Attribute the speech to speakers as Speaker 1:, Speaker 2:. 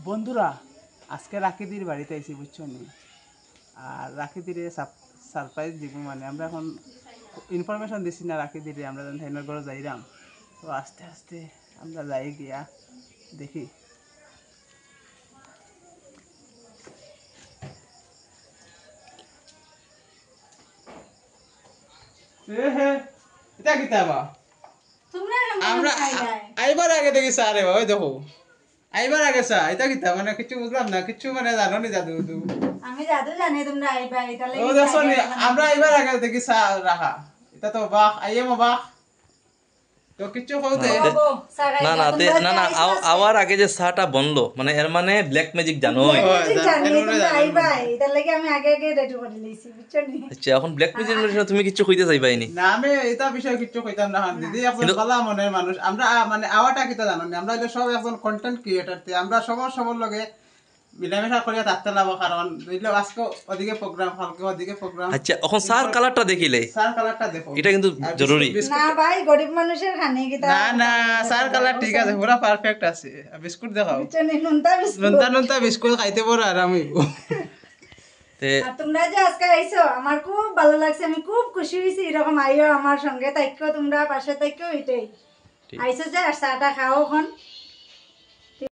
Speaker 1: বন্ধুরা আজকে রাকিদির বাড়িতে আইছি বুঝছো নি। আর রাকিদিরে সারপ্রাইজ দিব, মানে আমরা এখন ইনফরমেশন দিছি না রাকিদিরে, আমরা যখন হেনার ঘরে যাইলাম, তো আস্তে আস্তে আমরা যাই গিয়া দেখি। এটা কিতাবা আমরা আইবার আগে দেখি স্যার ওই দেখো আইবার আগে স্যার এটা কিতা মানে কিছু বুঝলাম না, কিছু মানে জানো নি জাদু
Speaker 2: আমি জাদু জানি তোমরা আইবা এটা লাগি
Speaker 1: ও দেখো নি আমরা আইবার আগে দেখি স্যার রাখা এটা তো বাহ আইএম বাহ তো কিছু কইতে
Speaker 3: না না না না আওয়ার আগে যে সাটা বনলো মানে এর মানে ব্ল্যাক ম্যাজিক জানোই।
Speaker 2: আইবা এটা লাগি আমি আগে আগে রেডি করে লইছি বুঝছো নি।
Speaker 3: আচ্ছা এখন ব্ল্যাক ম্যাজিক তুমি কিছু কইতে চাইবাইনি
Speaker 1: না, আমি এটা বিষয় কিছু কইতাম না দিদি, এখন ভালো মনের মানুষ আমরা, মানে আওয়াটা কিতা জানো না, আমরা হইলো সব একজন কন্টেন্ট ক্রিয়েটর, আমরা সবার লগে মিলামেশা করিয়া থাকতে লাগবো, কারণ বুঝলো আজকে ওদিকে প্রোগ্রাম কালকে ওদিকে প্রোগ্রাম।
Speaker 3: আচ্ছা এখন সার কালারটা দেখিলে
Speaker 1: সার কালারটা দেখো,
Speaker 3: এটা কিন্তু জরুরি
Speaker 2: না ভাই গরিব মানুষের খানে কি তা
Speaker 1: না না সার কালার ঠিক আছে, পুরো পারফেক্ট আছে। বিস্কুট দেখাও,
Speaker 2: বুঝছো নি
Speaker 1: নুনতা বিস্কুট খাইতে বড় আরাম হইব।
Speaker 2: আর তোমরা যে আজকে আইছো আমার খুব ভালো লাগছে, আমি খুব খুশি হইছি এরকম আইও আমার সঙ্গে তাইকো তোমরা পাশে তাইকো এটাই আইছো যে আর চাটা খাও এখন।